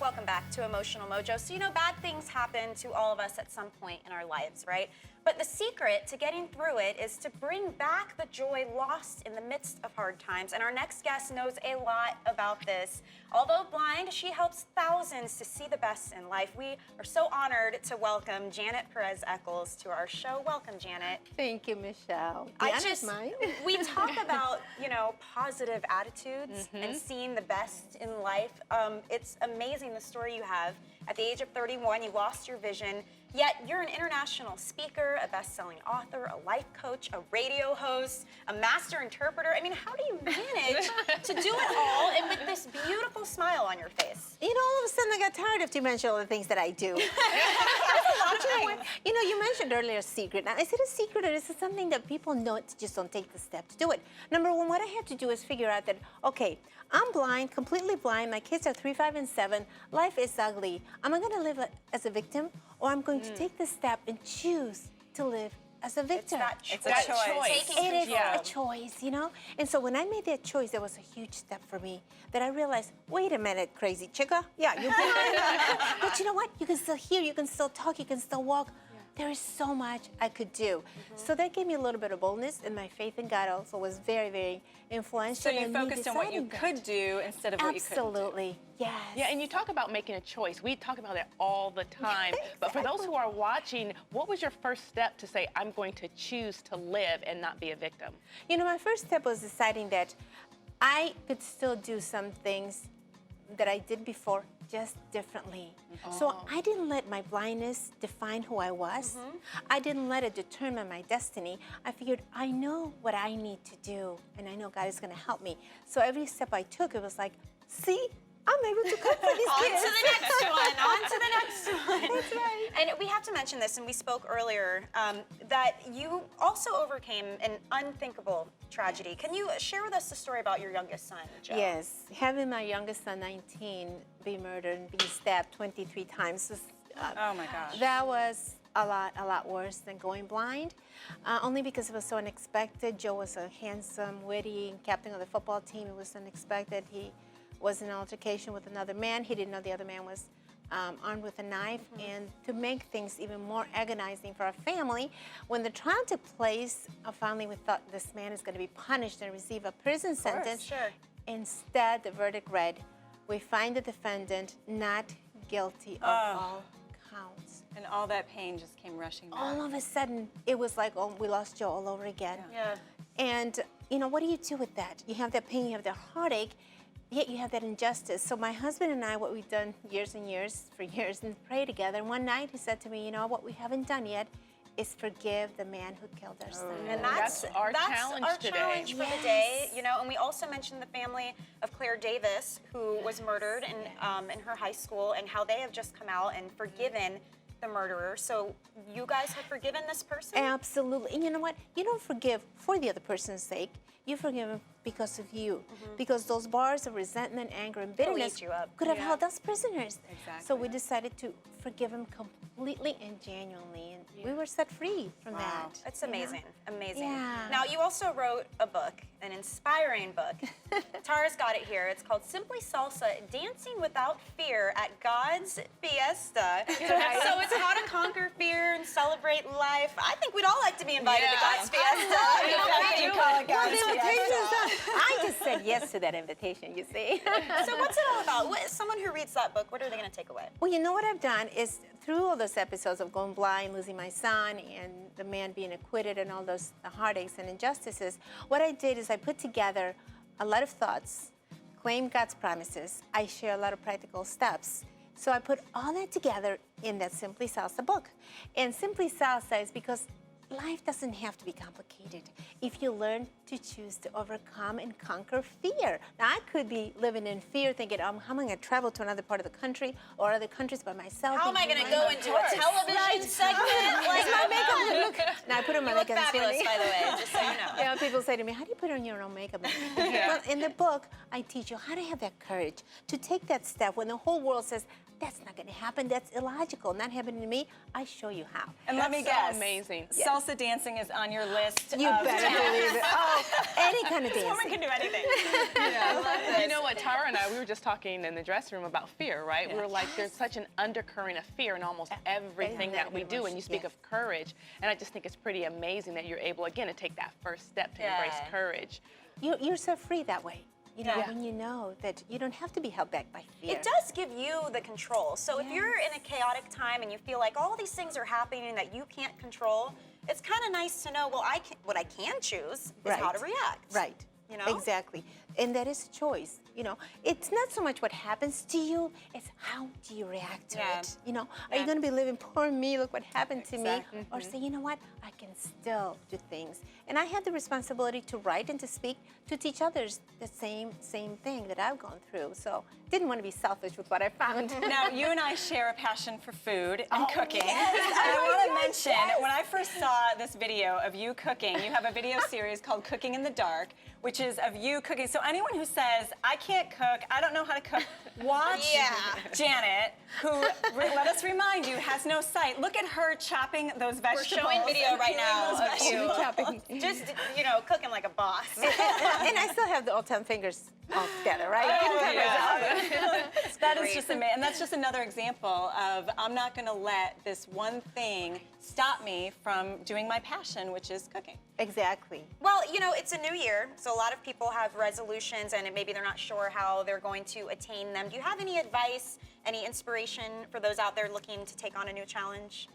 Welcome back to Emotional Mojo. So, you know, bad things happen to all of us at some point in our lives, right? But the secret to getting through it is to bring back the joy lost in the midst of hard times. And our next guest knows a lot about this. Although blind, she helps thousands to see the best in life. We are so honored to welcome Janet Perez Eckels to our show. Welcome, Janet. Thank you, Michelle. We talk about, you know, positive attitudes and seeing the best in life. It's amazing the story you have. At the age of 31, you lost your vision, yet you're an international speaker, a best-selling author, a life coach, a radio host, a master interpreter. I mean, how do you manage to do it all and with this beautiful smile on your face? You know, all of a sudden I got tired of to mention all the things that I do. You know, you mentioned earlier secret. Now, is it a secret or is it something that people know just don't take the step to do it? Number one, what I have to do is figure out that, okay, I'm blind, completely blind. My kids are 3, 5, and 7. Life is ugly. Am I going to live as a victim, or I'm going to take the step and choose to live as a victim? It's that choice. It is a choice, you know? And so when I made that choice, there was a huge step for me that I realized, wait a minute, crazy chica. Yeah, you're blind. But you know what? You can still hear, you can still talk, you can still walk. There is so much I could do. So that gave me a little bit of boldness, and my faith in God also was very, very influential. So you focused on what you could do instead of what you couldn't do. Absolutely, yes. Yeah, and you talk about making a choice. We talk about it all the time. But for those who are watching, what was your first step to say, I'm going to choose to live and not be a victim? You know, my first step was deciding that I could still do some things that I did before, just differently. So I didn't let my blindness define who I was. I didn't let it determine my destiny. I figured, I know what I need to do, and I know God is gonna help me. So every step I took, it was like, see, I'm able to cook for these kids. On to the next one, on to the next one. That's right. And we have to mention this, and we spoke earlier, that you also overcame an unthinkable tragedy. Can you share with us the story about your youngest son, Joe? Yes, having my youngest son, 19, be murdered and being stabbed 23 times. Was, Oh my gosh. That was a lot worse than going blind, only because it was so unexpected. Joe was a handsome, witty captain of the football team. It was unexpected. He was in an altercation with another man. He didn't know the other man was armed with a knife. And to make things even more agonizing for our family, when the trial took place, finally we thought this man is going to be punished and receive a prison sentence. Sure. Instead, the verdict read, we find the defendant not guilty of all counts. And all that pain just came rushing back. All of a sudden, it was like, oh, we lost Joe all over again. Yeah. And, you know, what do you do with that? You have that pain, you have that heartache, yet you have that injustice. So my husband and I, what we've done years and years, and pray together. And one night he said to me, you know, what we haven't done yet is forgive the man who killed our son. And That's our challenge today. challenge for the day, you know. And we also mentioned the family of Claire Davis, who was murdered in her high school, and how they have just come out and forgiven the murderer. So you guys have forgiven this person? Absolutely. And you know what? You don't forgive for the other person's sake. You forgive him because of you. Because those bars of resentment, anger, and bitterness eat you up. could have held us prisoners. Exactly. So we decided to forgive him completely and genuinely. And we were set free from that. That's amazing, amazing. Yeah. Now, you also wrote a book, an inspiring book. Tara's got it here. It's called Simply Salsa, Dancing Without Fear at God's Fiesta. So it's how to conquer fear and celebrate life. I think we'd all like to be invited to God's Fiesta. You call it God's Fiesta. I just said yes to that invitation, you see. So what's it all about? Someone who reads that book, what are they going to take away? Well, you know what I've done is through all those episodes of going blind, losing my son, and the man being acquitted, and all those heartaches and injustices, what I did is I put together a lot of thoughts, claim God's promises. I share a lot of practical steps. So I put all that together in that Simply Salsa book. And Simply Salsa is because life doesn't have to be complicated if you learn to choose to overcome and conquer fear. Now, I could be living in fear thinking, how am I going to travel to another part of the country or other countries by myself? How am I going to go into a television segment? Like, my makeup look. Now, I put on my you look makeup. fabulous, by the way, just so you know. Yeah, people say to me, how do you put on your own makeup? Well, in the book, I teach you how to have that courage to take that step when the whole world says, that's not going to happen. That's illogical. Not happening to me. I show you how. And let me So guess. amazing. Salsa salsa dancing is on your list. You of better talents. believe it. Oh, any kind of This woman dancing. can do anything. You know what, Tara and I, we were just talking in the dressing room about fear, right? We were like, there's such an undercurrent of fear in almost everything that we do. And you speak of courage, and I just think it's pretty amazing that you're able, again, to take that first step to embrace courage. You're so free that way. You know, when you know that you don't have to be held back by fear. It does give you the control. So if you're in a chaotic time and you feel like all these things are happening that you can't control, it's kind of nice to know, well, what I can choose is how to react. Right. You know? Exactly. And that is a choice. You know, it's not so much what happens to you, it's how do you react to it. You know, are you going to be living, poor me, look what happened to me? Or say, you know what, I can still do things. And I have the responsibility to write and to speak, to teach others the same thing that I've gone through. So didn't want to be selfish with what I found. Now, you and I share a passion for food and cooking. And I want to mention, when I first saw this video of you cooking, you have a video series called Cooking in the Dark, which is of you cooking. So anyone who says, I can't cook, I don't know how to cook, watch Janet, who, let us remind you, has no sight. Look at her chopping those vegetables. We're showing video right now of you Chopping. just, you know, cooking like a boss. And I still have the old 10 fingers all together, right? That is just amazing. And that's just another example of I'm not going to let this one thing stop me from doing my passion, which is cooking. Exactly. Well, you know, it's a new year, so a lot of people have resolutions and maybe they're not sure how they're going to attain them. Do you have any advice, any inspiration for those out there looking to take on a new challenge?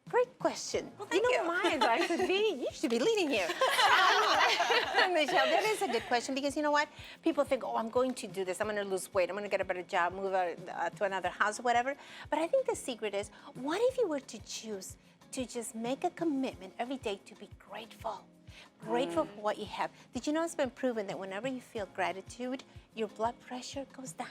Great question. Well, thank you you. know, my advice would be, you should be leading here. Michelle, that is a good question because you know what? People think, oh, I'm going to do this. I'm going to lose weight. I'm going to get a better job, move out, to another house, whatever. But I think the secret is, what if you were to choose to just make a commitment every day to be grateful? Grateful for what you have. Did you know it's been proven that whenever you feel gratitude, your blood pressure goes down?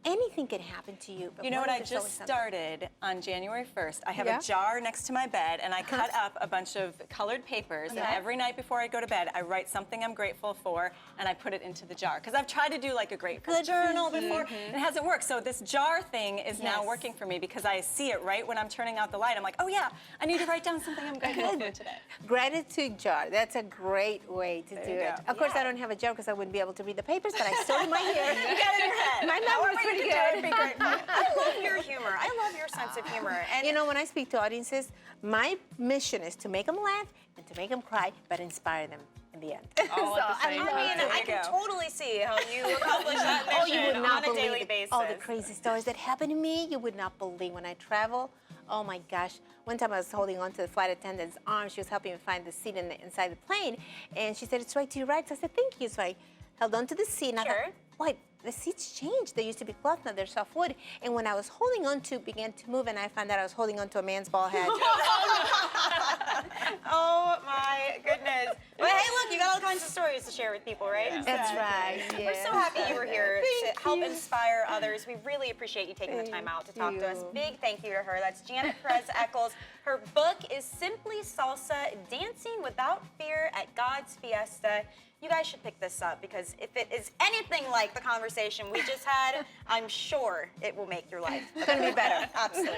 Anything can happen to you. But You know what I there's always just something. started on January 1st? I have a jar next to my bed, and I cut up a bunch of colored papers, and every night before I go to bed, I write something I'm grateful for, and I put it into the jar. Because I've tried to do like a grateful journal before, and it hasn't worked. So this jar thing is now working for me because I see it right when I'm turning out the light. I'm like, oh yeah, I need to write down something I'm grateful for today. Gratitude jar. That's a great way to do it. Of course, I don't have a jar because I wouldn't be able to read the papers, but I still in my ear. You got it in your head. My memory is pretty good. Be grateful. I love your humor. I love your sense of humor. And You know, when I speak to audiences, my mission is to make them laugh and to make them cry, but inspire them in the end. All at the same I mean, time. I can totally see how you accomplish that mission Oh, you would not on a believe daily basis. all the crazy stories that happen to me. You would not believe when I travel. Oh my gosh. One time I was holding on to the flight attendant's arm. She was helping me find the seat inside the plane. And she said, it's right to your right. So I said, thank you. So I held on to the seat. And I thought, wait, the seats changed. They used to be cloth, now they're soft wood. And when I was holding on to, began to move, and I found out I was holding on to a man's bald head. Oh my goodness. But hey, look, you got all kinds of stories to share with people, right? That's right. We're so happy you were here to help inspire others. We really appreciate you taking the time out to talk to us. Big thank you to her. That's Janet Perez Eckels. Her book is Simply Salsa, Dancing Without Fear at God's Fiesta. You guys should pick this up because if it is anything like the conversation we just had, I'm sure it will make your life It's going to be better. Absolutely.